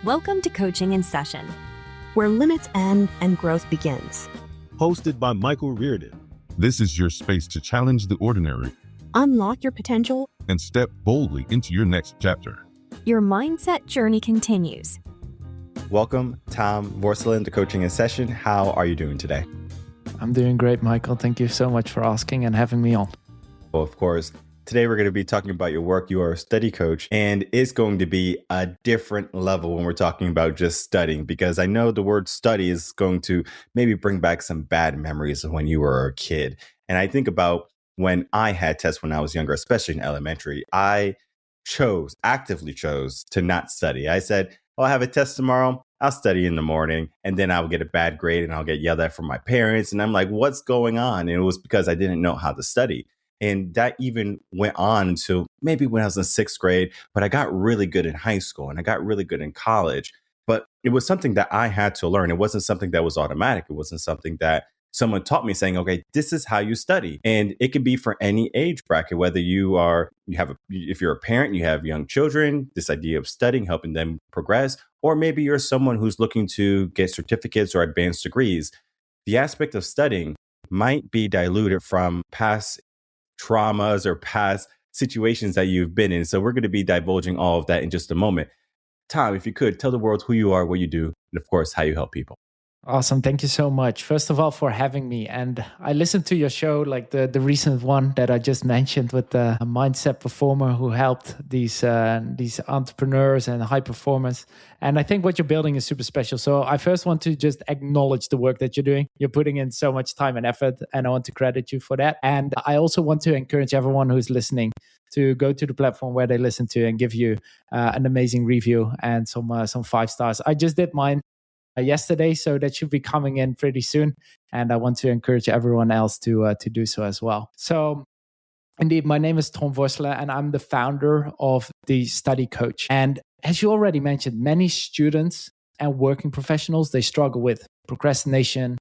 Welcome to Coaching in Session, where limits end and growth begins. Hosted by Michael Rearden. This is your space to challenge the ordinary, Unlock your potential, and step boldly into your next chapter. Your mindset journey continues. Welcome, Tom Vorselen, to Coaching in Session. How are you doing today? I'm doing great, Michael. Thank you so much for asking and having me on. Well, of course, today we're going to be talking about your work. You are a study coach, and it's going to be a different level when we're talking about just studying, because I know the word study is going to maybe bring back some bad memories of when you were a kid. And I think about when I had tests when I was younger, especially in elementary, I actively chose to not study. I said, oh, I have a test tomorrow. I'll study in the morning, and then I'll get a bad grade and I'll get yelled at from my parents. And I'm like, what's going on? And it was because I didn't know how to study. And that even went on until maybe when I was in sixth grade, but I got really good in high school and I got really good in college. But it was something that I had to learn. It wasn't something that was automatic. It wasn't something that someone taught me saying, okay, this is how you study. And it can be for any age bracket, whether if you're a parent, you have young children, this idea of studying, helping them progress, or maybe you're someone who's looking to get certificates or advanced degrees. The aspect of studying might be diluted from past traumas or past situations that you've been in. So we're going to be divulging all of that in just a moment. Tom, if you could tell the world who you are, what you do, and of course, how you help people. Awesome. Thank you so much. First of all, for having me. And I listened to your show, like the recent one that I just mentioned with the mindset performer who helped these entrepreneurs and high performers. And I think what you're building is super special. So I first want to just acknowledge the work that you're doing. You're putting in so much time and effort, and I want to credit you for that. And I also want to encourage everyone who's listening to go to the platform where they listen to and give you an amazing review and some 5 stars. I just did mine yesterday, so that should be coming in pretty soon. And I want to encourage everyone else to do so as well. So indeed, my name is Tom Vorselen, and I'm the founder of the Study Coach. And as you already mentioned, many students and working professionals, they struggle with procrastination,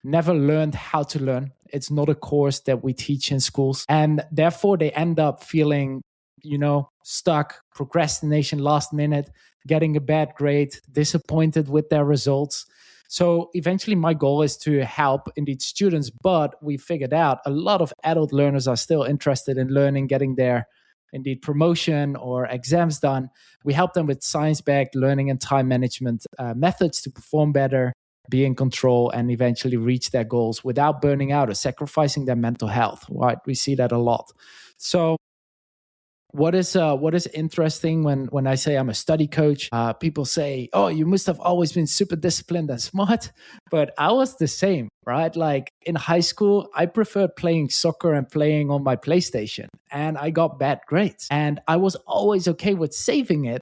never learned how to learn. It's not a course that we teach in schools. And therefore, they end up feeling, stuck, procrastination, last minute, getting a bad grade, disappointed with their results. So eventually my goal is to help indeed students, but we figured out a lot of adult learners are still interested in learning, getting their indeed promotion or exams done. We help them with science-backed learning and time management methods to perform better, be in control, and eventually reach their goals without burning out or sacrificing their mental health, right? We see that a lot. So what is interesting when I say I'm a study coach, people say, oh, you must have always been super disciplined and smart. But I was the same, right? Like in high school, I preferred playing soccer and playing on my PlayStation. And I got bad grades. And I was always okay with saving it,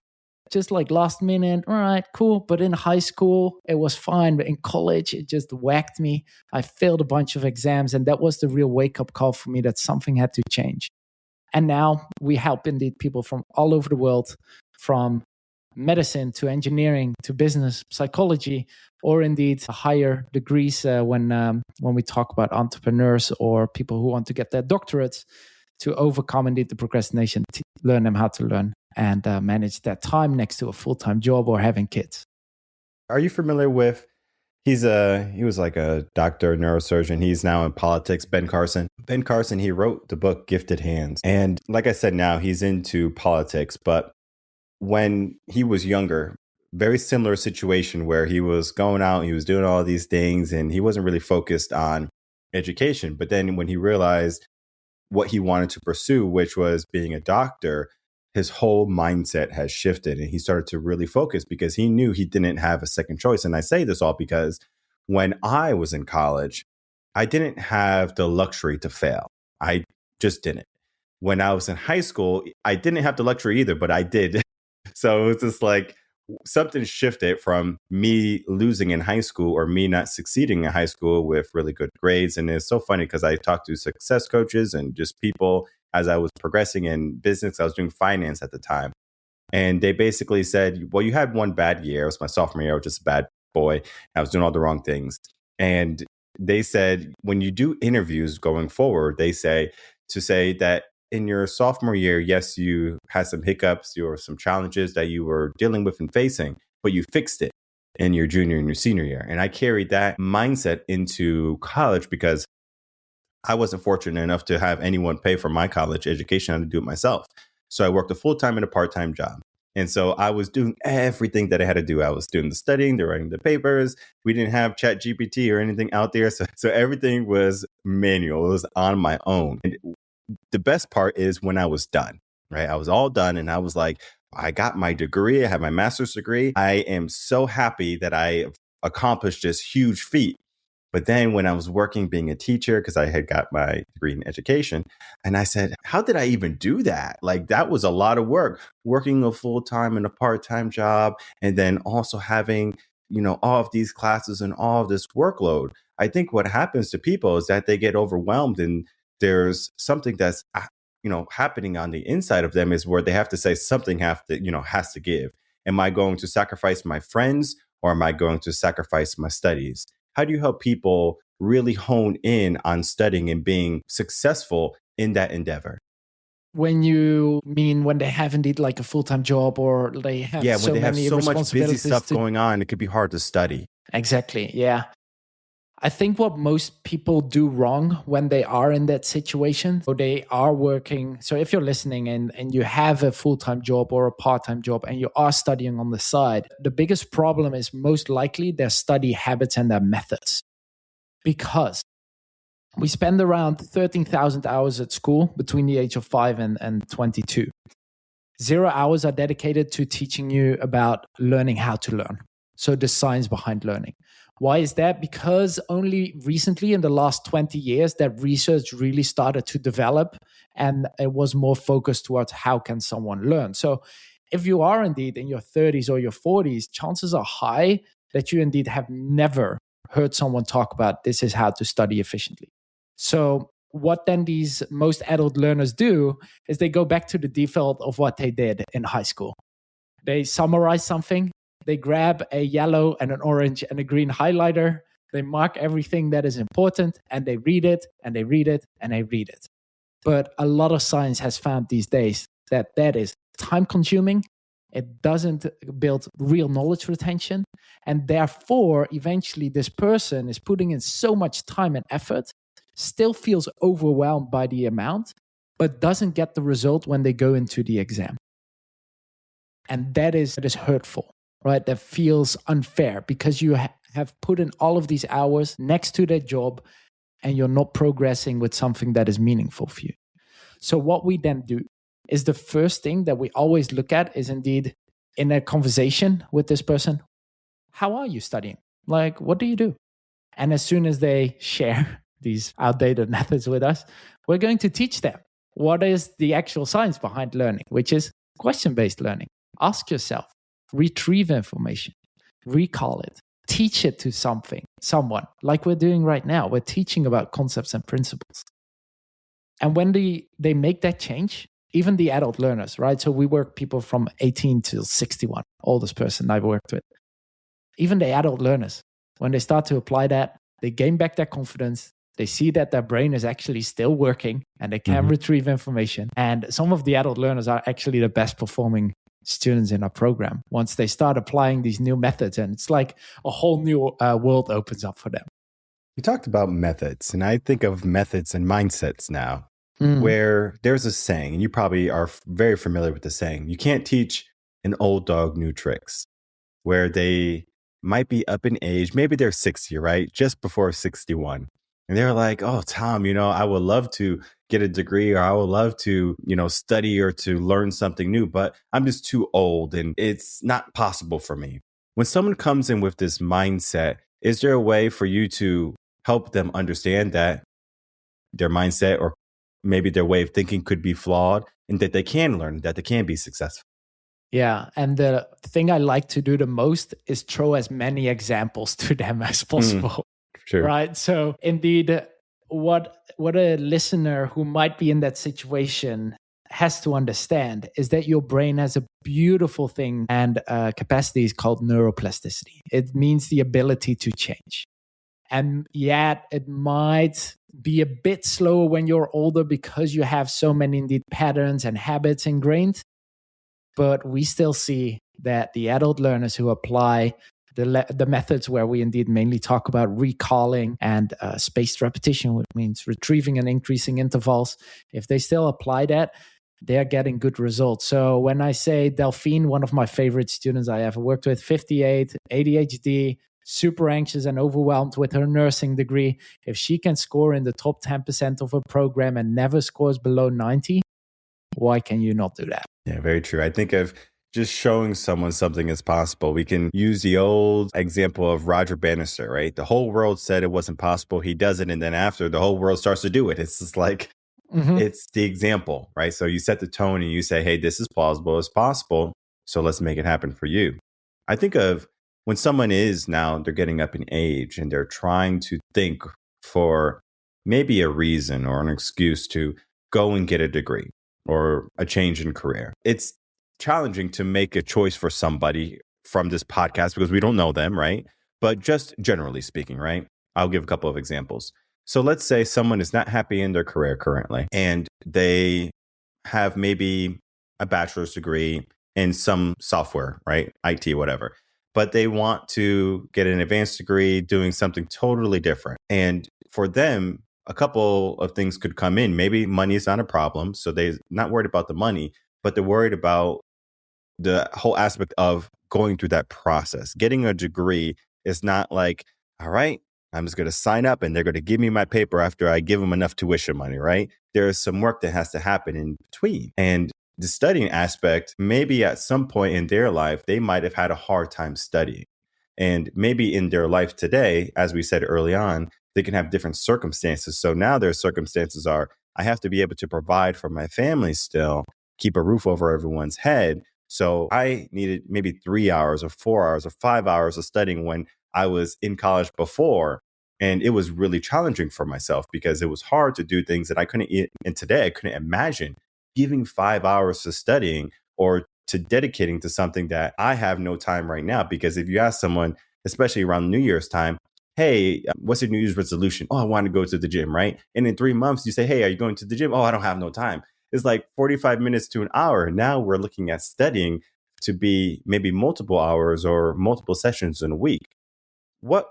just like last minute, all right, cool. But in high school, it was fine. But in college, it just whacked me. I failed a bunch of exams. And that was the real wake-up call for me that something had to change. And now we help indeed people from all over the world, from medicine to engineering to business, psychology, or indeed higher degrees when we talk about entrepreneurs or people who want to get their doctorates, to overcome indeed the procrastination, to learn them how to learn and manage their time next to a full-time job or having kids. Are you familiar with, he was like a doctor, neurosurgeon. He's now in politics, Ben Carson. Ben Carson, he wrote the book Gifted Hands. And like I said, now he's into politics. But when he was younger, very similar situation where he was going out, he was doing all these things, and he wasn't really focused on education. But then when he realized what he wanted to pursue, which was being a doctor, his whole mindset has shifted, and he started to really focus because he knew he didn't have a second choice. And I say this all because when I was in college, I didn't have the luxury to fail. I just didn't. When I was in high school, I didn't have the luxury either, but I did. So it was just like something shifted from me losing in high school or me not succeeding in high school with really good grades. And it's so funny because I talked to success coaches and just people as I was progressing in business. I was doing finance at the time. And they basically said, well, you had one bad year. It was my sophomore year. I was just a bad boy. I was doing all the wrong things. And they said, when you do interviews going forward, they say that in your sophomore year, yes, you had some hiccups, or some challenges that you were dealing with and facing. but you fixed it in your junior and your senior year. And I carried that mindset into college because I wasn't fortunate enough to have anyone pay for my college education. I had to do it myself. So I worked a full-time and a part-time job. And so I was doing everything that I had to do. I was doing the studying, the writing the papers. We didn't have ChatGPT or anything out there. So everything was manual. It was on my own. And the best part is when I was done, right? I was all done and I was like, I got my degree. I have my master's degree. I am so happy that I accomplished this huge feat. But then when I was working being a teacher, because I had got my degree in education, and I said, how did I even do that? Like, that was a lot of work, working a full-time and a part-time job, and then also having, all of these classes and all of this workload. I think what happens to people is that they get overwhelmed and there's something that's, happening on the inside of them is where they have to say something has to give. Am I going to sacrifice my friends or am I going to sacrifice my studies? How do you help people really hone in on studying and being successful in that endeavor? When you mean when they have indeed like a full-time job or they have when they have so much busy responsibilities stuff going on, it could be hard to study. Exactly. Yeah. I think what most people do wrong when they are in that situation, or they are working. So if you're listening and you have a full-time job or a part-time job and you are studying on the side, the biggest problem is most likely their study habits and their methods. Because we spend around 13,000 hours at school between the age of 5 and 22. 0 hours are dedicated to teaching you about learning how to learn. So the science behind learning. Why is that? Because only recently in the last 20 years that research really started to develop and it was more focused towards how can someone learn. So if you are indeed in your 30s or your 40s, chances are high that you indeed have never heard someone talk about this is how to study efficiently. So what then these most adult learners do is they go back to the default of what they did in high school. They summarize something. They grab a yellow and an orange and a green highlighter. They mark everything that is important and they read it and they read it and they read it. But a lot of science has found these days that is time consuming. It doesn't build real knowledge retention. And therefore, eventually this person is putting in so much time and effort, still feels overwhelmed by the amount, but doesn't get the result when they go into the exam. And that is hurtful. Right, that feels unfair because you have put in all of these hours next to that job and you're not progressing with something that is meaningful for you. So what we then do is the first thing that we always look at is indeed in a conversation with this person, how are you studying? Like, what do you do? And as soon as they share these outdated methods with us, we're going to teach them what is the actual science behind learning, which is question-based learning. Ask yourself. Retrieve information, recall it, teach it to someone, like we're doing right now. We're teaching about concepts and principles. And when they make that change, even the adult learners, right? So we work people from 18 to 61, oldest person I've worked with. Even the adult learners, when they start to apply that, they gain back their confidence. They see that their brain is actually still working and they can retrieve information. And some of the adult learners are actually the best performing students in our program once they start applying these new methods, and it's like a whole new world opens up for them. You talked about methods, and I think of methods and mindsets now, where there's a saying, and you probably are very familiar with the saying, you can't teach an old dog new tricks, where they might be up in age, maybe they're 60, right? Just before 61. And they're like, oh, Tom, I would love to get a degree or I would love to, study or to learn something new, but I'm just too old and it's not possible for me. When someone comes in with this mindset, is there a way for you to help them understand that their mindset or maybe their way of thinking could be flawed and that they can learn, that they can be successful? Yeah. And the thing I like to do the most is throw as many examples to them as possible. Sure. Right. So indeed, what a listener who might be in that situation has to understand is that your brain has a beautiful thing and capacity is called neuroplasticity. It means the ability to change. And yet it might be a bit slower when you're older because you have so many indeed patterns and habits ingrained. But we still see that the adult learners who apply the methods where we indeed mainly talk about recalling and spaced repetition, which means retrieving and increasing intervals, if they still apply that, they're getting good results. So when I say Delphine, one of my favorite students I ever worked with, 58, ADHD, super anxious and overwhelmed with her nursing degree, if she can score in the top 10% of her program and never scores below 90, why can you not do that? Yeah, very true. I think of just showing someone something is possible. We can use the old example of Roger Bannister, right? The whole world said it wasn't possible. He does it. And then after, the whole world starts to do it. It's just like, it's the example, right? So you set the tone and you say, hey, this is plausible, it's possible. So let's make it happen for you. I think of when someone is now, they're getting up in age and they're trying to think for maybe a reason or an excuse to go and get a degree or a change in career. It's challenging to make a choice for somebody from this podcast because we don't know them, right? But just generally speaking, right? I'll give a couple of examples. So let's say someone is not happy in their career currently and they have maybe a bachelor's degree in some software, right? IT, whatever. But they want to get an advanced degree doing something totally different. And for them, a couple of things could come in. Maybe money is not a problem. So they're not worried about the money, but they're worried about the whole aspect of going through that process. Getting a degree is not like, all right, I'm just going to sign up and they're going to give me my paper after I give them enough tuition money, right? There is some work that has to happen in between. And the studying aspect, maybe at some point in their life, they might have had a hard time studying. And maybe in their life today, as we said early on, they can have different circumstances. So now their circumstances are, I have to be able to provide for my family still, keep a roof over everyone's head. So I needed maybe 3 hours or 4 hours or 5 hours of studying when I was in college before. And it was really challenging for myself because it was hard to do things that I couldn't, and today I couldn't imagine giving 5 hours to studying or to dedicating to something that I have no time right now. Because if you ask someone, especially around New Year's time, hey, what's your New Year's resolution? Oh, I want to go to the gym, right? And in 3 months, you say, hey, are you going to the gym? Oh, I don't have no time. It's like 45 minutes to an hour. Now we're looking at studying to be maybe multiple hours or multiple sessions in a week. What,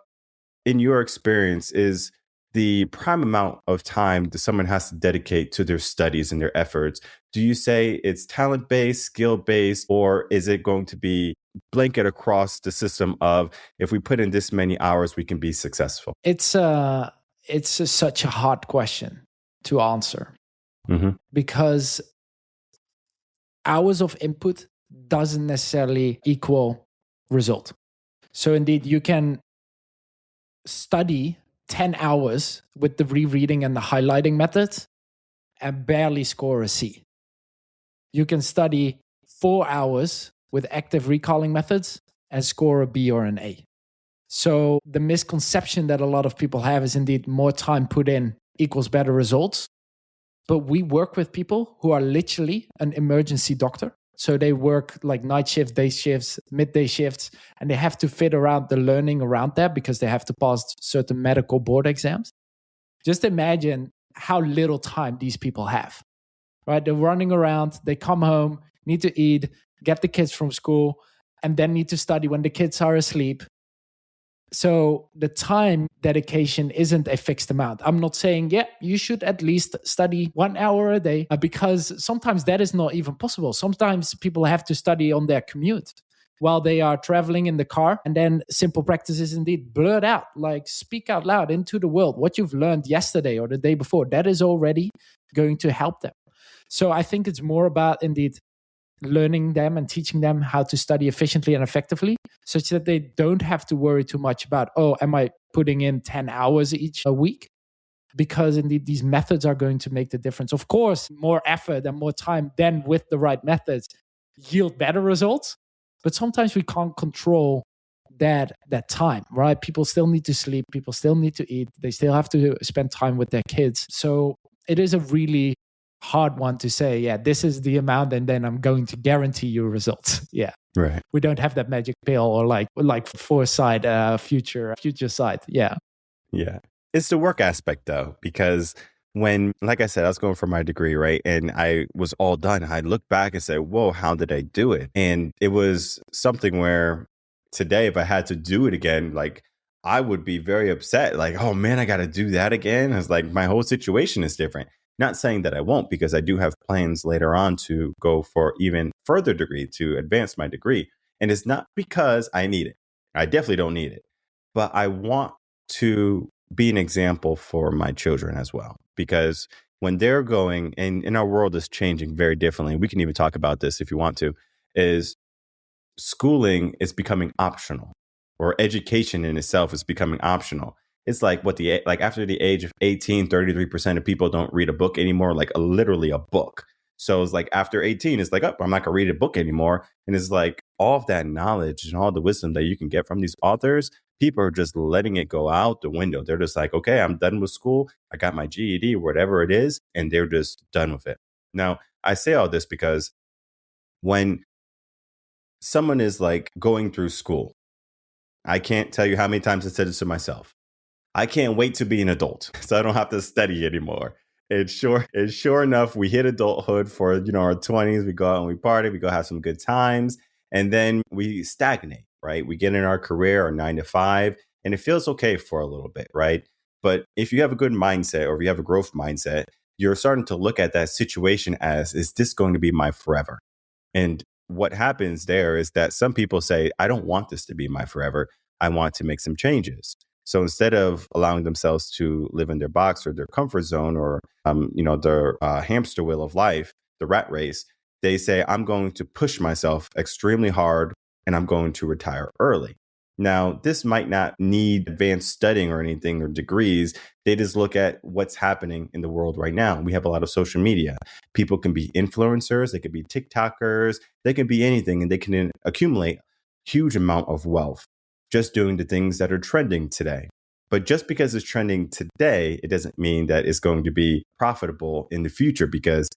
in your experience, is the prime amount of time that someone has to dedicate to their studies and their efforts? Do you say it's talent-based, skill-based, or is it going to be blanket across the system of if we put in this many hours, we can be successful? It's such a hard question to answer because hours of input doesn't necessarily equal result. So indeed, you can study 10 hours with the rereading and the highlighting methods and barely score a C. You can study 4 hours with active recalling methods and score a B or an A. So the misconception that a lot of people have is indeed more time put in equals better results. But we work with people who are literally an emergency doctor. So they work like night shifts, day shifts, midday shifts, and they have to fit around the learning around that because they have to pass certain medical board exams. Just imagine how little time these people have, right? They're running around, they come home, need to eat, get the kids from school, and then need to study when the kids are asleep. So the time dedication isn't a fixed amount. I'm not saying, you should at least study 1 hour a day because sometimes that is not even possible. Sometimes people have to study on their commute while they are traveling in the car. And then simple practices indeed blurt out, like speak out loud into the world what you've learned yesterday or the day before. That is already going to help them. So I think it's more about indeed learning them and teaching them how to study efficiently and effectively such that they don't have to worry too much about, am I putting in 10 hours each a week? Because indeed, these methods are going to make the difference. Of course, more effort and more time then with the right methods yield better results. But sometimes we can't control that time, right? People still need to sleep. People still need to eat. They still have to spend time with their kids. So it is a really hard one to say, this is the amount and then I'm going to guarantee you results. Yeah. Right. We don't have that magic pill or like foresight, future sight. Yeah. Yeah. It's the work aspect though, because when, like I said, I was going for my degree, right? And I was all done. I looked back and said, whoa, how did I do it? And it was something where today, if I had to do it again, like I would be very upset. Like, oh man, I got to do that again. It's like my whole situation is different. Not saying that I won't, because I do have plans later on to go for even further degree to advance my degree. And it's not because I need it. I definitely don't need it, but I want to be an example for my children as well. Because when they're going, and our world is changing very differently, we can even talk about this if you want to, is schooling is becoming optional, or education in itself is becoming optional. It's like like after the age of 18, 33% of people don't read a book anymore, like literally a book. So it's like after 18, it's like, oh, I'm not going to read a book anymore. And it's like all of that knowledge and all the wisdom that you can get from these authors, people are just letting it go out the window. They're just like, okay, I'm done with school. I got my GED, whatever it is, and they're just done with it. Now, I say all this because when someone is like going through school, I can't tell you how many times I said this to myself. I can't wait to be an adult so I don't have to study anymore. It's sure enough, we hit adulthood for, our 20s. We go out and we party, we go have some good times, and then we stagnate, right? We get in our career, our 9 to 5, and it feels okay for a little bit, right? But if you have a good mindset, or if you have a growth mindset, you're starting to look at that situation as, is this going to be my forever? And what happens there is that some people say, I don't want this to be my forever. I want to make some changes. So instead of allowing themselves to live in their box or their comfort zone, or, their hamster wheel of life, the rat race, they say, I'm going to push myself extremely hard and I'm going to retire early. Now, this might not need advanced studying or anything or degrees. They just look at what's happening in the world right now. We have a lot of social media. People can be influencers. They could be TikTokers. They can be anything, and they can accumulate huge amount of wealth just doing the things that are trending today. But just because it's trending today, it doesn't mean that it's going to be profitable in the future, because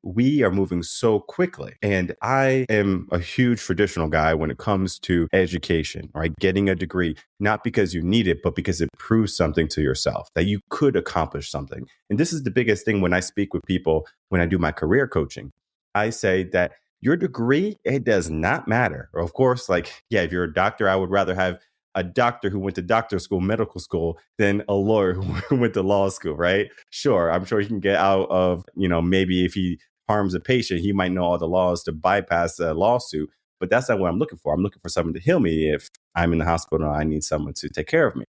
we are moving so quickly. And I am a huge traditional guy when it comes to education, right? Getting a degree, not because you need it, but because it proves something to yourself, that you could accomplish something. And this is the biggest thing when I speak with people, when I do my career coaching. I say that your degree, it does not matter. Or of course, if you're a doctor, I would rather have a doctor who went to doctor school, medical school, than a lawyer who went to law school, right? Sure, I'm sure he can get out of, maybe if he harms a patient, he might know all the laws to bypass a lawsuit. But that's not what I'm looking for. I'm looking for someone to heal me if I'm in the hospital and I need someone to take care of me.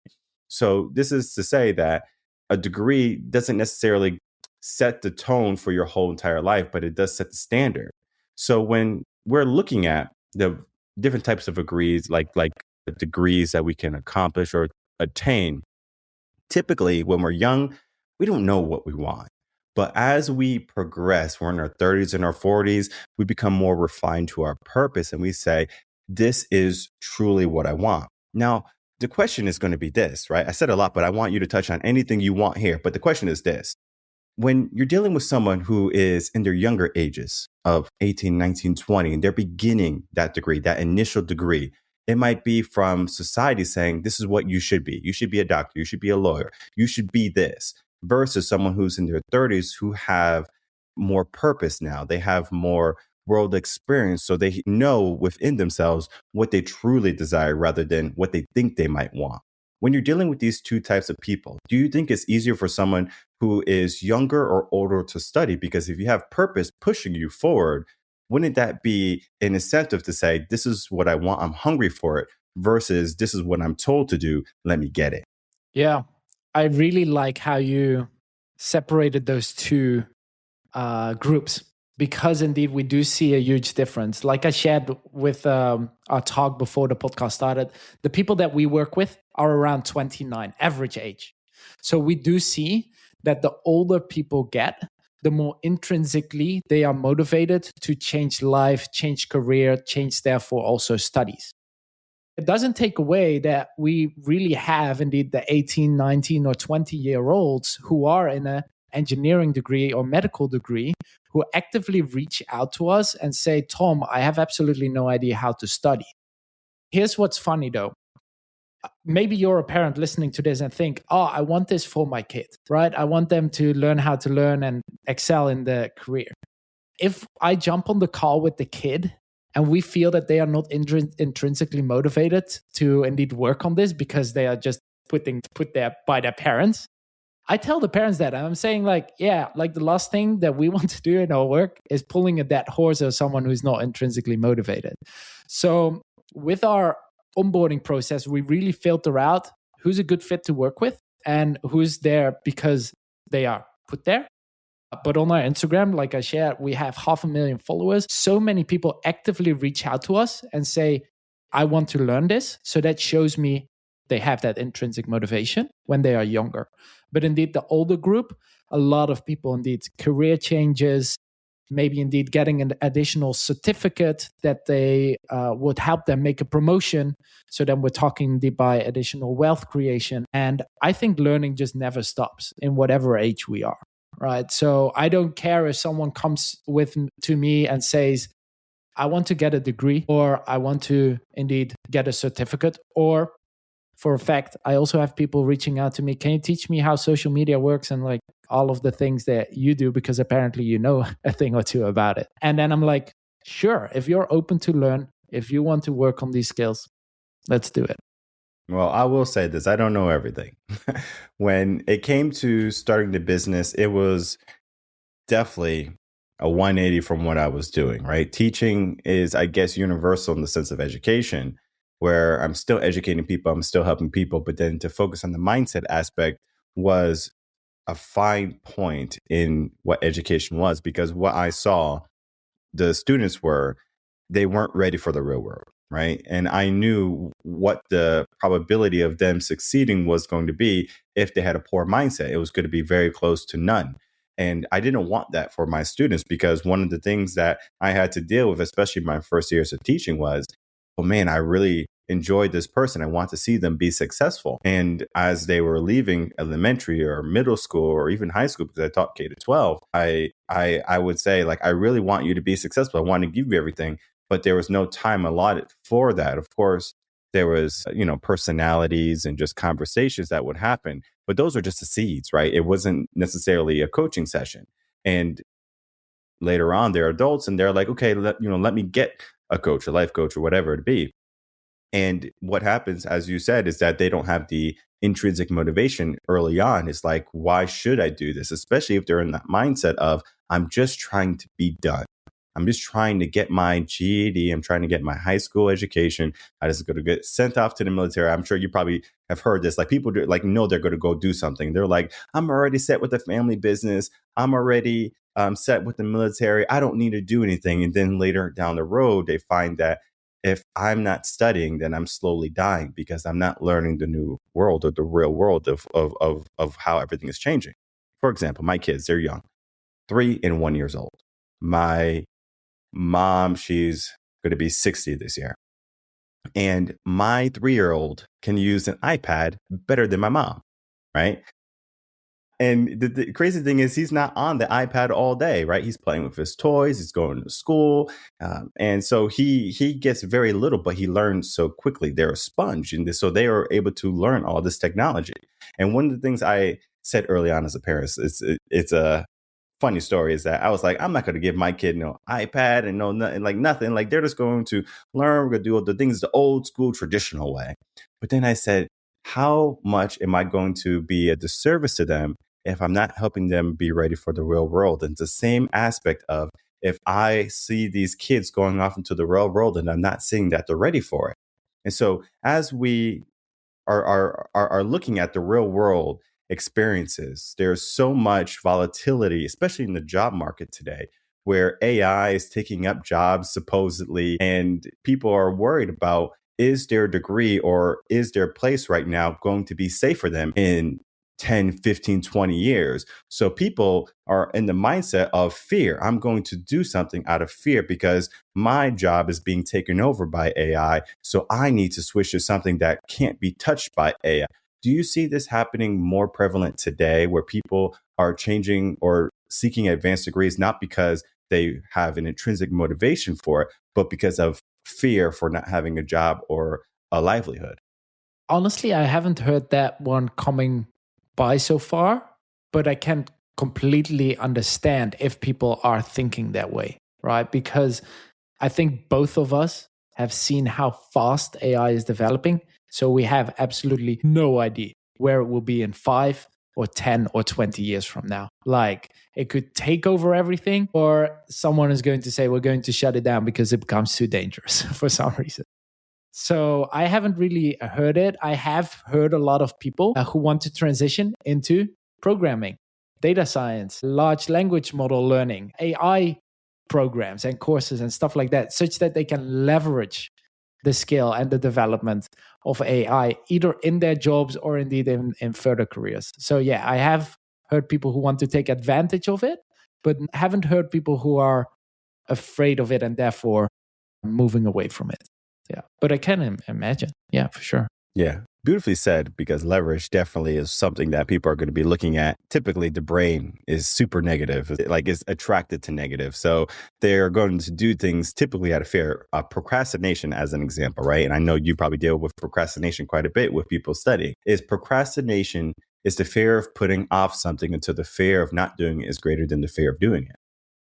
So this is to say that a degree doesn't necessarily set the tone for your whole entire life, but it does set the standard. So when we're looking at the different types of degrees, like the degrees that we can accomplish or attain, typically when we're young, we don't know what we want. But as we progress, we're in our 30s and our 40s, we become more refined to our purpose, and we say, this is truly what I want. Now, the question is going to be this, right? I said a lot, but I want you to touch on anything you want here. But the question is this. When you're dealing with someone who is in their younger ages of 18, 19, 20, and they're beginning that degree, that initial degree, it might be from society saying, this is what you should be. You should be a doctor. You should be a lawyer. You should be this. Versus someone who's in their 30s who have more purpose now. They have more world experience. So they know within themselves what they truly desire rather than what they think they might want. When you're dealing with these two types of people, do you think it's easier for someone who is younger or older to study? Because if you have purpose pushing you forward, wouldn't that be an incentive to say, this is what I want, I'm hungry for it, versus this is what I'm told to do, let me get it? Yeah, I really like how you separated those two groups, because indeed we do see a huge difference. Like I shared with our talk before the podcast started, the people that we work with are around 29, average age. So we do see that the older people get, the more intrinsically they are motivated to change life, change career, change therefore also studies. It doesn't take away that we really have indeed the 18, 19 or 20-year-olds who are in an engineering degree or medical degree who actively reach out to us and say, Tom, I have absolutely no idea how to study. Here's what's funny though. maybe you're a parent listening to this and think, oh, I want this for my kid, right? I want them to learn how to learn and excel in their career. If I jump on the call with the kid and we feel that they are not intrinsically motivated to indeed work on this because they are just put there by their parents, I tell the parents that. And I'm saying like, yeah, like the last thing that we want to do in our work is pulling a dead horse or someone who's not intrinsically motivated. So with our onboarding process, we really filter out who's a good fit to work with and who's there because they are put there. But on our Instagram, like I shared, we have 500,000 followers. So many people actively reach out to us and say, I want to learn this. So that shows me they have that intrinsic motivation when they are younger. But indeed, the older group, a lot of people indeed career changes, maybe indeed getting an additional certificate that they would help them make a promotion. So then we're talking indeed by additional wealth creation. And I think learning just never stops in whatever age we are, right? So I don't care if someone comes to me and says, I want to get a degree, or I want to indeed get a certificate, or for a fact, I also have people reaching out to me, can you teach me how social media works and like all of the things that you do, because apparently you know a thing or two about it. And then I'm like, sure, if you're open to learn, if you want to work on these skills, let's do it. Well, I will say this, I don't know everything. When it came to starting the business, it was definitely a 180 from what I was doing, right? Teaching is, I guess, universal in the sense of education, where I'm still educating people, I'm still helping people, but then to focus on the mindset aspect was a fine point in what education was, because what I saw the students they weren't ready for the real world, right? And I knew what the probability of them succeeding was going to be if they had a poor mindset. It was going to be very close to none. And I didn't want that for my students, because one of the things that I had to deal with, especially my first years of teaching, was, oh man, I really enjoyed this person. I want to see them be successful. And as they were leaving elementary or middle school or even high school, because I taught K to 12, I would say, like, I really want you to be successful. I want to give you everything, but there was no time allotted for that. Of course, there was, personalities and just conversations that would happen, but those are just the seeds, right? It wasn't necessarily a coaching session. And later on, they're adults and they're like, okay, let me get a coach, a life coach, or whatever it be. And what happens, as you said, is that they don't have the intrinsic motivation early on. It's like, why should I do this? Especially if they're in that mindset of, I'm just trying to be done. I'm just trying to get my GED. I'm trying to get my high school education. I just going to get sent off to the military. I'm sure you probably have heard this. Like, people know they're going to go do something. They're like, I'm already set with the family business. I'm already set with the military. I don't need to do anything. And then later down the road, they find that if I'm not studying, then I'm slowly dying, because I'm not learning the new world, or the real world of how everything is changing. For example, my kids, they're young, 3 and 1 years old. My mom, she's going to be 60 this year. And my 3-year-old can use an iPad better than my mom, right? And the crazy thing is, he's not on the iPad all day, right? He's playing with his toys. He's going to school. And so he gets very little, but he learns so quickly. They're a sponge. And so they are able to learn all this technology. And one of the things I said early on as a parent, it's a funny story, is that I was like, I'm not going to give my kid no iPad and no nothing. Like, they're just going to learn. We're going to do all the things the old school traditional way. But then I said, how much am I going to be a disservice to them if I'm not helping them be ready for the real world? And it's the same aspect of, if I see these kids going off into the real world and I'm not seeing that they're ready for it. And so as we are looking at the real world experiences, there's so much volatility, especially in the job market today, where AI is taking up jobs supposedly, and people are worried about, is their degree or is their place right now going to be safe for them in 10, 15, 20 years? So people are in the mindset of fear. I'm going to do something out of fear because my job is being taken over by AI. So I need to switch to something that can't be touched by AI. Do you see this happening more prevalent today, where people are changing or seeking advanced degrees, not because they have an intrinsic motivation for it, but because of fear for not having a job or a livelihood? Honestly, I haven't heard that one coming by so far, but I can completely understand if people are thinking that way, right? Because I think both of us have seen how fast AI is developing. So we have absolutely no idea where it will be in 5 or 10 or 20 years from now. Like, it could take over everything, or someone is going to say, we're going to shut it down because it becomes too dangerous for some reason. So I haven't really heard it. I have heard a lot of people who want to transition into programming, data science, large language model learning, AI programs and courses and stuff like that, such that they can leverage the skill and the development of AI, either in their jobs or indeed in further careers. So yeah, I have heard people who want to take advantage of it, but haven't heard people who are afraid of it and therefore moving away from it. Yeah, but I can imagine. Yeah, for sure. Yeah, beautifully said, because leverage definitely is something that people are going to be looking at. Typically, the brain is super negative, like it's attracted to negative. So they're going to do things typically out of fear. Procrastination, as an example, right? And I know you probably deal with procrastination quite a bit with people studying. Procrastination is the fear of putting off something until the fear of not doing it is greater than the fear of doing it.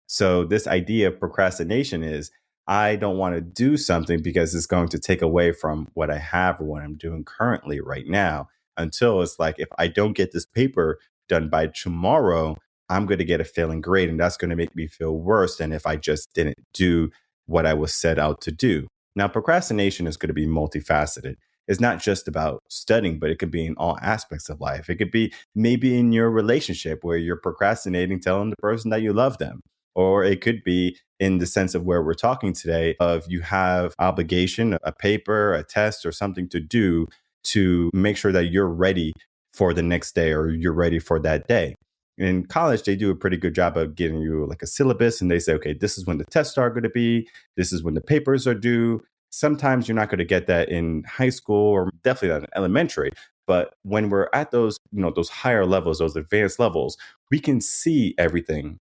So this idea of procrastination is, I don't want to do something because it's going to take away from what I have or what I'm doing currently right now, until it's like, if I don't get this paper done by tomorrow, I'm going to get a failing grade. And that's going to make me feel worse than if I just didn't do what I was set out to do. Now, procrastination is going to be multifaceted. It's not just about studying, but it could be in all aspects of life. It could be maybe in your relationship where you're procrastinating telling the person that you love them. Or it could be in the sense of where we're talking today, of you have obligation, a paper, a test, or something to do to make sure that you're ready for the next day, or you're ready for that day. In college, they do a pretty good job of giving you like a syllabus, and they say, okay, this is when the tests are going to be. This is when the papers are due. Sometimes you're not going to get that in high school, or definitely not in elementary. But when we're at those, those higher levels, those advanced levels, we can see everything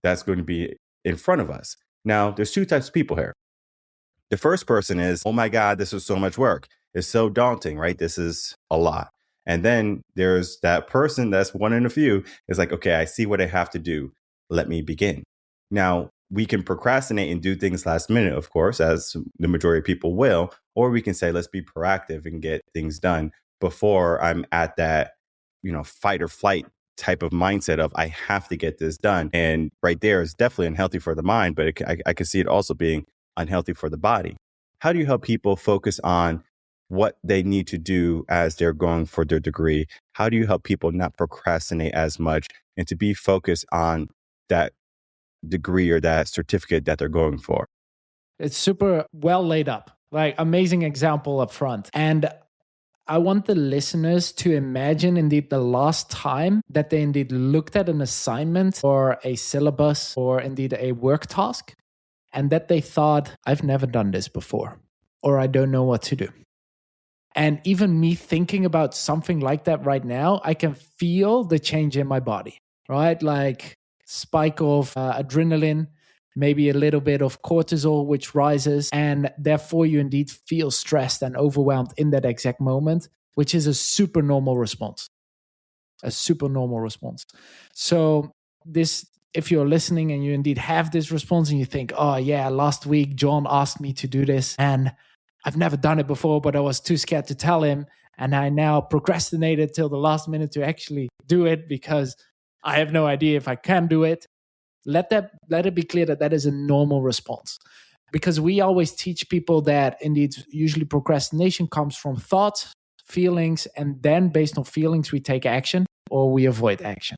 that's going to be in front of us. Now, there's two types of people here. The first person is, oh my God, this is so much work. It's so daunting, right? This is a lot. And then there's that person that's one in a few. It's like, okay, I see what I have to do. Let me begin. Now, we can procrastinate and do things last minute, of course, as the majority of people will, or we can say, let's be proactive and get things done before I'm at that, fight or flight type of mindset of, I have to get this done. And right there is definitely unhealthy for the mind, but I can see it also being unhealthy for the body. How do you help people focus on what they need to do as they're going for their degree? How do you help people not procrastinate as much and to be focused on that degree or that certificate that they're going for? It's super well laid up, like amazing example up front. And I want the listeners to imagine indeed the last time that they indeed looked at an assignment or a syllabus or indeed a work task, and that they thought, I've never done this before, or I don't know what to do. And even me thinking about something like that right now, I can feel the change in my body, right? Like spike of adrenaline, maybe a little bit of cortisol, which rises. And therefore, you indeed feel stressed and overwhelmed in that exact moment, which is a super normal response. A super normal response. So this, if you're listening and you indeed have this response and you think, oh yeah, last week John asked me to do this and I've never done it before, but I was too scared to tell him. And I now procrastinated till the last minute to actually do it because I have no idea if I can do it. Let it be clear that that is a normal response, because we always teach people that indeed usually procrastination comes from thoughts, feelings, and then based on feelings we take action or we avoid action.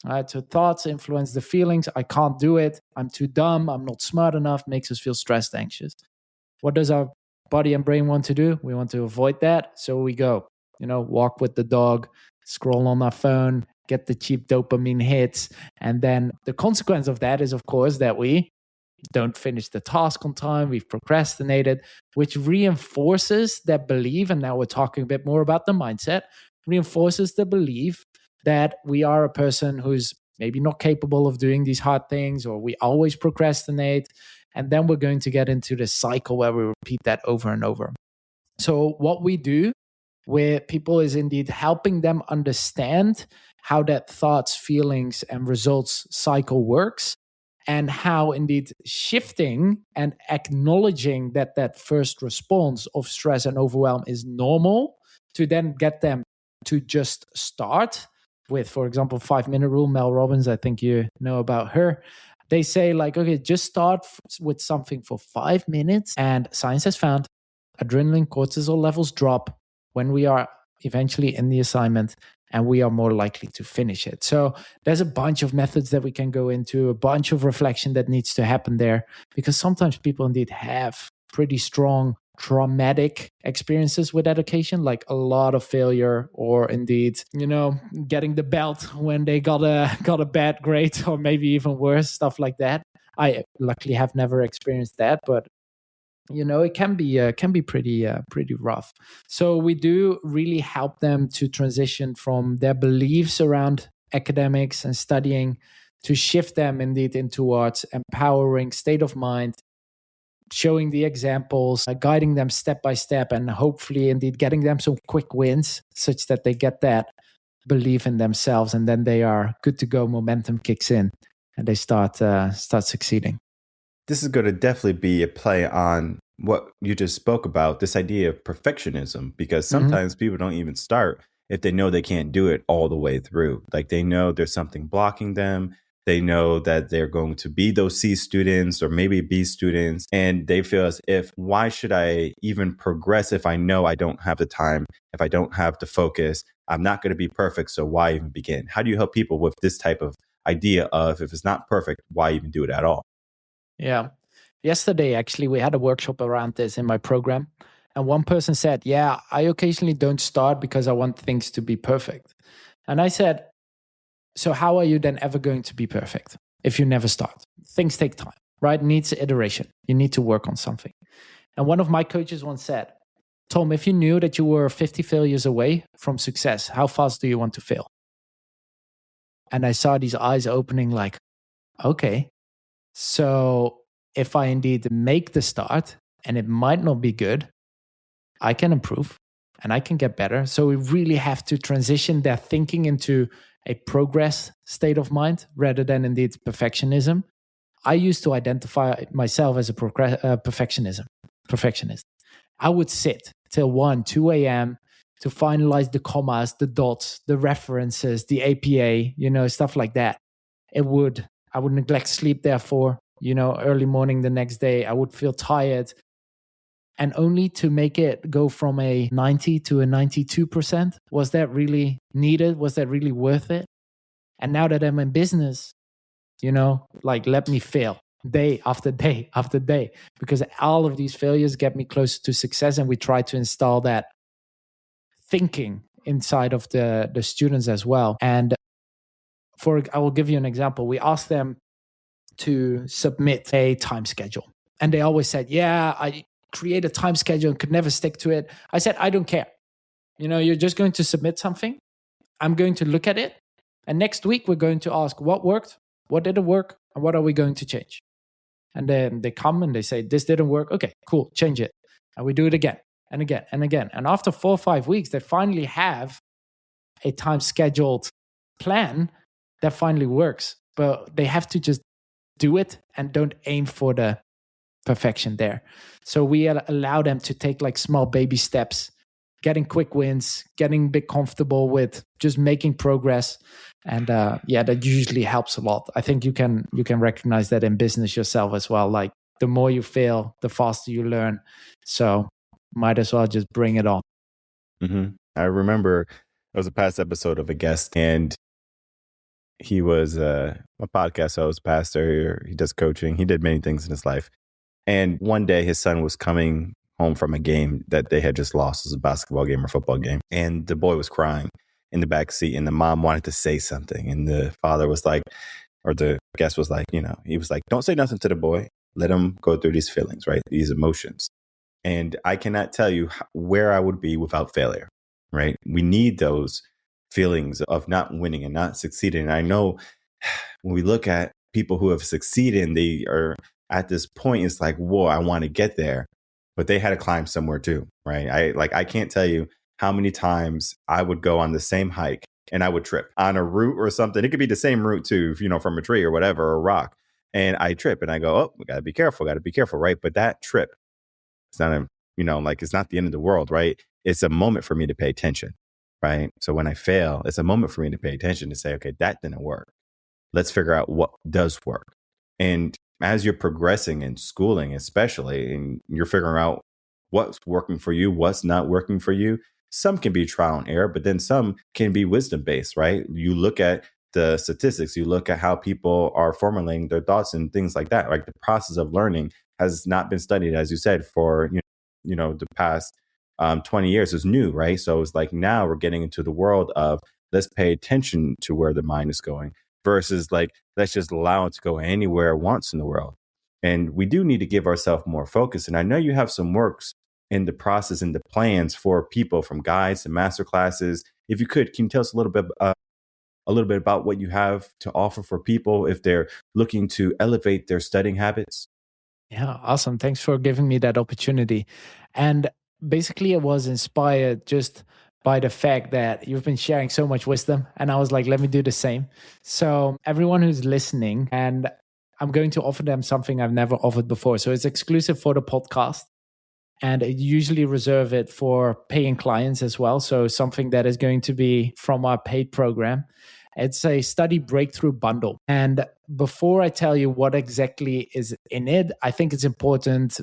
All right, so thoughts influence the feelings. I can't do it. I'm too dumb. I'm not smart enough. Makes us feel stressed, anxious. What does our body and brain want to do? We want to avoid that. So we go, walk with the dog, scroll on our phone, get the cheap dopamine hits. And then the consequence of that is, of course, that we don't finish the task on time. We've procrastinated, which reinforces that belief. And now we're talking a bit more about the mindset, reinforces the belief that we are a person who's maybe not capable of doing these hard things, or we always procrastinate. And then we're going to get into this cycle where we repeat that over and over. So what we do with people is indeed helping them understand how that thoughts, feelings, and results cycle works, and how indeed shifting and acknowledging that that first response of stress and overwhelm is normal, to then get them to just start with, for example, 5-minute rule. Mel Robbins, I think you know about her. They say like, okay, just start with something for 5 minutes. And science has found adrenaline, cortisol levels drop when we are eventually in the assignment, and we are more likely to finish it. So there's a bunch of methods that we can go into, a bunch of reflection that needs to happen there, because sometimes people indeed have pretty strong traumatic experiences with education, like a lot of failure, or indeed, getting the belt when they got a bad grade, or maybe even worse, stuff like that. I luckily have never experienced that, but it can be pretty rough. So we do really help them to transition from their beliefs around academics and studying, to shift them indeed in towards empowering state of mind, showing the examples, guiding them step by step, and hopefully indeed getting them some quick wins such that they get that belief in themselves, and then they are good to go. Momentum kicks in and they start succeeding. This is going to definitely be a play on what you just spoke about, this idea of perfectionism, because sometimes people don't even start if they know they can't do it all the way through. Like, they know there's something blocking them. They know that they're going to be those C students or maybe B students, and they feel as if, why should I even progress if I know I don't have the time, if I don't have the focus, I'm not going to be perfect, so why even begin? How do you help people with this type of idea of, if it's not perfect, why even do it at all? Yeah. Yesterday, actually, we had a workshop around this in my program. And one person said, yeah, I occasionally don't start because I want things to be perfect. And I said, so how are you then ever going to be perfect if you never start? Things take time, right? It needs iteration. You need to work on something. And one of my coaches once said, Tom, if you knew that you were 50 failures away from success, how fast do you want to fail? And I saw these eyes opening like, okay. So if I indeed make the start and it might not be good, I can improve and I can get better. So we really have to transition their thinking into a progress state of mind rather than indeed perfectionism. I used to identify myself as a perfectionist. I would sit till 1, 2 a.m. to finalize the commas, the dots, the references, the APA, stuff like that. I would neglect sleep, therefore, early morning the next day, I would feel tired. And only to make it go from a 90 to a 92%, was that really needed? Was that really worth it? And now that I'm in business, let me fail day after day after day, because all of these failures get me closer to success. And we try to install that thinking inside of the students as well. And I will give you an example. We asked them to submit a time schedule. And they always said, yeah, I create a time schedule and could never stick to it. I said, I don't care. You're just going to submit something. I'm going to look at it. And next week, we're going to ask what worked, what didn't work, and what are we going to change? And then they come and they say, this didn't work. Okay, cool, change it. And we do it again and again and again. And after 4 or 5 weeks, they finally have a time scheduled plan that finally works. But they have to just do it and don't aim for the perfection there. So we allow them to take like small baby steps, getting quick wins, getting a bit comfortable with just making progress. And that usually helps a lot. I think you can recognize that in business yourself as well. Like, the more you fail, the faster you learn. So might as well just bring it on. I remember it was a past episode of a guest, and he was a podcast host, pastor. He does coaching. He did many things in his life. And one day his son was coming home from a game that they had just lost. It was a basketball game or football game. And the boy was crying in the back seat, and the mom wanted to say something. And the father was like, or the guest was like, he was like, don't say nothing to the boy. Let him go through these feelings, right? These emotions. And I cannot tell you where I would be without failure, right? We need those feelings of not winning and not succeeding. And I know when we look at people who have succeeded and they are at this point, it's like, whoa, I want to get there. But they had to climb somewhere too, right? I can't tell you how many times I would go on the same hike and I would trip on a route or something. It could be the same route too, from a tree or whatever, or a rock. And I trip and I go, oh, we got to be careful, right? But that trip, it's not it's not the end of the world, right? It's a moment for me to pay attention, right? So when I fail, it's a moment for me to pay attention to say, okay, that didn't work. Let's figure out what does work. And as you're progressing in schooling, especially, and you're figuring out what's working for you, what's not working for you, some can be trial and error, but then some can be wisdom based, right? You look at the statistics, you look at how people are formulating their thoughts and things like that. Like the process of learning has not been studied, as you said, for the past 20 years. Is new, right? So it's like now we're getting into the world of let's pay attention to where the mind is going versus like let's just allow it to go anywhere it wants in the world. And we do need to give ourselves more focus. And I know you have some works in the process and the plans for people, from guides to master classes. If you could, can you tell us a little bit about what you have to offer for people if they're looking to elevate their studying habits? Yeah, awesome. Thanks for giving me that opportunity. And basically, I was inspired just by the fact that you've been sharing so much wisdom. And I was like, let me do the same. So, everyone who's listening, and I'm going to offer them something I've never offered before. So, it's exclusive for the podcast. And I usually reserve it for paying clients as well. So, something that is going to be from our paid program. It's a study breakthrough bundle. And before I tell you what exactly is in it, I think it's important,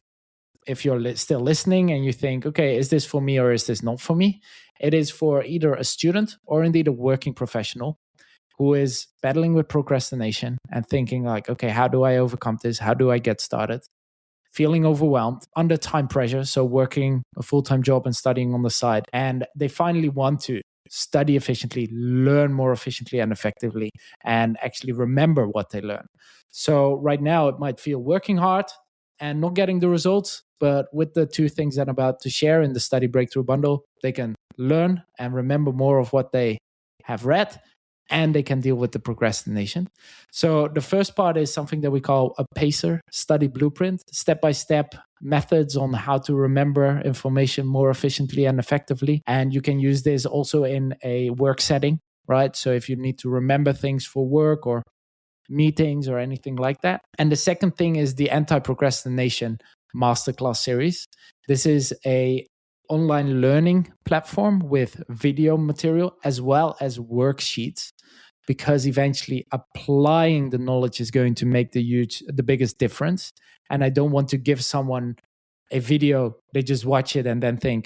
if you're still listening and you think, okay, is this for me or is this not for me? It is for either a student or indeed a working professional who is battling with procrastination and thinking like, okay, how do I overcome this? How do I get started? Feeling overwhelmed, under time pressure, so working a full-time job and studying on the side. And they finally want to study efficiently, learn more efficiently and effectively, and actually remember what they learn. So right now it might feel working hard and not getting the results, but with the two things that I'm about to share in the Study Breakthrough Bundle, they can learn and remember more of what they have read, and they can deal with the procrastination. So the first part is something that we call a PACER study blueprint, step-by-step methods on how to remember information more efficiently and effectively. And you can use this also in a work setting, right? So if you need to remember things for work or meetings or anything like that. And the second thing is the anti-procrastination masterclass series. This is a online learning platform with video material as well as worksheets, because eventually applying the knowledge is going to make the biggest difference. And I don't want to give someone a video, they just watch it and then think,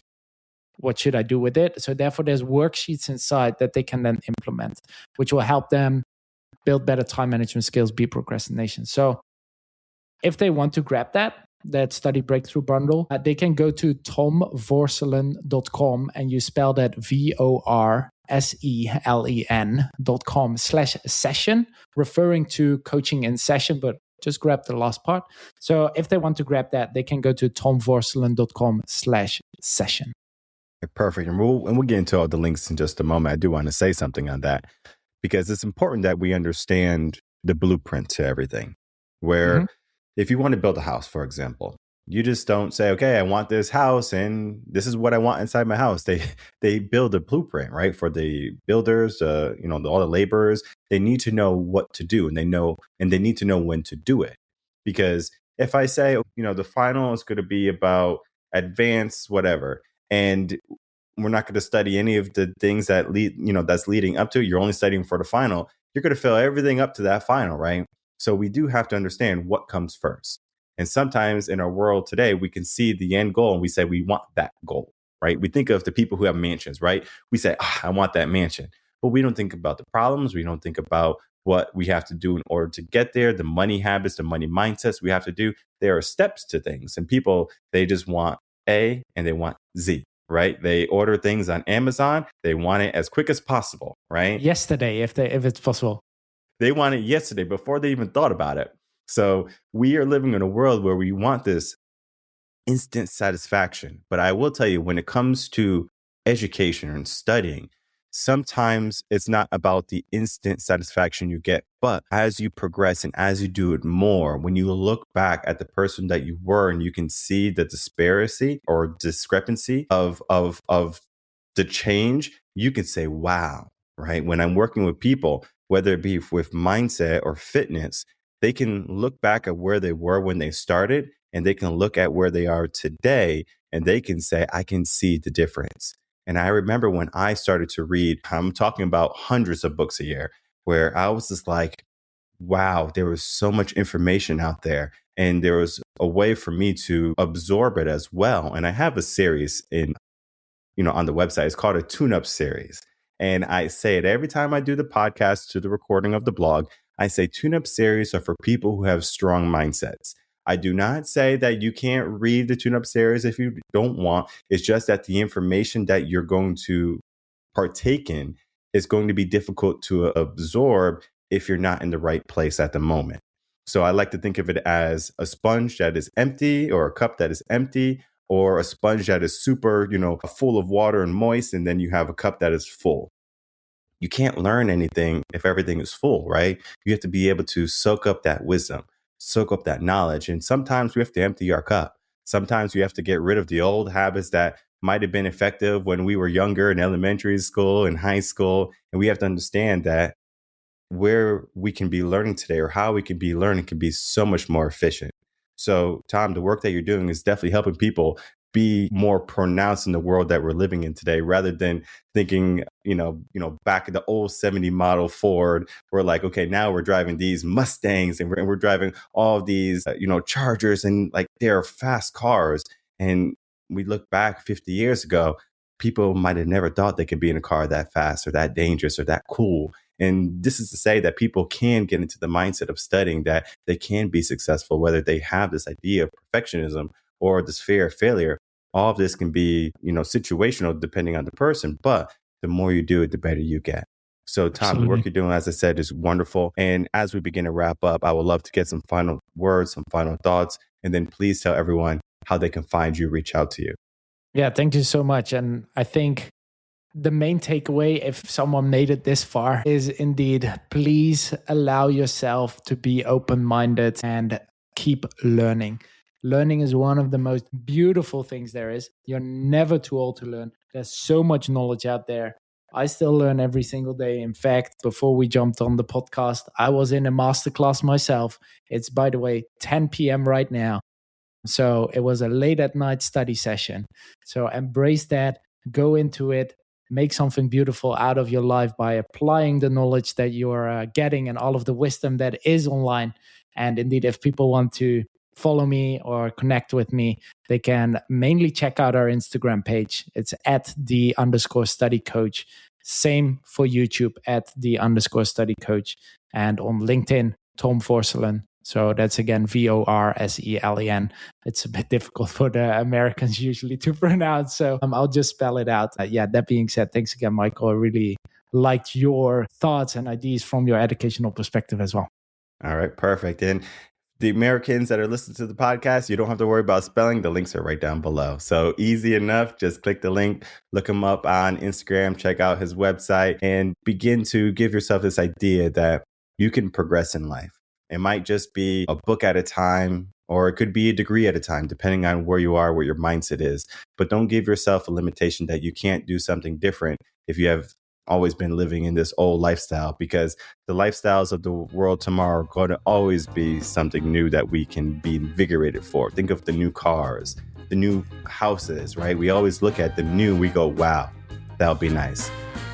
what should I do with it? So therefore, there's worksheets inside that they can then implement, which will help them build better time management skills, beat procrastination. So if they want to grab that study breakthrough bundle, they can go to tomvorselen.com, and you spell that VORSELEN.com/session, referring to coaching in session, but just grab the last part. So if they want to grab that, they can go to tomvorselen.com/session. Perfect. And we'll get into all the links in just a moment. I do want to say something on that, because it's important that we understand the blueprint to everything. Where if you want to build a house, for example, you just don't say, okay, I want this house and this is what I want inside my house. They build a blueprint, right? For the builders, all the laborers, they need to know what to do, and they need to know when to do it. Because if I say, the final is going to be about advanced whatever, and we're not going to study any of the things that that's leading up to it, you're only studying for the final, you're going to fill everything up to that final, right? So we do have to understand what comes first. And sometimes in our world today, we can see the end goal and we say we want that goal, right? We think of the people who have mansions, right? We say, I want that mansion. But we don't think about the problems. We don't think about what we have to do in order to get there, the money habits, the money mindsets we have to do. There are steps to things. And people, they just want A and they want Z, right? They order things on Amazon. They want it as quick as possible, right? Yesterday, if it's possible. They want it yesterday before they even thought about it. So we are living in a world where we want this instant satisfaction. But I will tell you, when it comes to education and studying, sometimes it's not about the instant satisfaction you get. But as you progress and as you do it more, when you look back at the person that you were and you can see the disparity or discrepancy of the change, you can say, wow, right? When I'm working with people, whether it be with mindset or fitness, they can look back at where they were when they started, and they can look at where they are today, and they can say, I can see the difference. And I remember when I started to read, I'm talking about hundreds of books a year, where I was just like, wow, there was so much information out there. And there was a way for me to absorb it as well. And I have a series on the website. It's called a tune-up series. And I say it every time I do the podcast to the recording of the blog. I say tune-up series are for people who have strong mindsets. I do not say that you can't read the tune-up series if you don't want. It's just that the information that you're going to partake in is going to be difficult to absorb if you're not in the right place at the moment. So I like to think of it as a sponge that is empty, or a cup that is empty, or a sponge that is super, full of water and moist, and then you have a cup that is full. You can't learn anything if everything is full, right? You have to be able to soak up that wisdom, soak up that knowledge. And sometimes we have to empty our cup. Sometimes we have to get rid of the old habits that might have been effective when we were younger in elementary school and high school. And we have to understand that where we can be learning today, or how we can be learning, can be so much more efficient. So, Tom, the work that you're doing is definitely helping people be more pronounced in the world that we're living in today, rather than thinking, back in the old 70 model Ford, we're like, okay, now we're driving these Mustangs, and we're driving all of these, Chargers, and like they're fast cars. And we look back 50 years ago, people might have never thought they could be in a car that fast or that dangerous or that cool. And this is to say that people can get into the mindset of studying, that they can be successful, whether they have this idea of perfectionism or this fear of failure. All of this can be, situational depending on the person, but the more you do it, the better you get. So, Tom, Absolutely. The work you're doing, as I said, is wonderful. And as we begin to wrap up, I would love to get some final words, some final thoughts, and then please tell everyone how they can find you, reach out to you. Yeah, thank you so much. And I think the main takeaway, if someone made it this far, is indeed, please allow yourself to be open-minded and keep learning. Learning is one of the most beautiful things there is. You're never too old to learn. There's so much knowledge out there. I still learn every single day. In fact, before we jumped on the podcast, I was in a masterclass myself. It's, by the way, 10 p.m. right now. So it was a late at night study session. So embrace that, go into it, make something beautiful out of your life by applying the knowledge that you're getting and all of the wisdom that is online. And indeed, if people want to follow me or connect with me, they can mainly check out our Instagram page. It's @the_study_coach. Same for YouTube, @the_study_coach. And on LinkedIn, Tom Vorselen. So that's again Vorselen. It's a bit difficult for the Americans usually to pronounce. So I'll just spell it out. That being said, thanks again, Michael. I really liked your thoughts and ideas from your educational perspective as well. All right, perfect. And the Americans that are listening to the podcast, you don't have to worry about spelling. The links are right down below. So easy enough. Just click the link, look him up on Instagram, check out his website, and begin to give yourself this idea that you can progress in life. It might just be a book at a time, or it could be a degree at a time, depending on where you are, what your mindset is. But don't give yourself a limitation that you can't do something different if you have always been living in this old lifestyle, because the lifestyles of the world tomorrow are going to always be something new that we can be invigorated for. Think of the new cars, the new houses, right? We always look at the new, we go, wow, that'll be nice.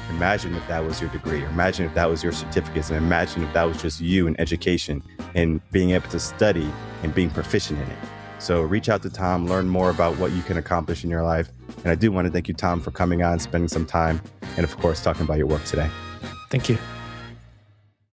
Imagine if that was your degree. Imagine if that was your certificates. And imagine if that was just you in education and being able to study and being proficient in it. So reach out to Tom, learn more about what you can accomplish in your life. And I do want to thank you, Tom, for coming on, spending some time, and of course, talking about your work today. Thank you.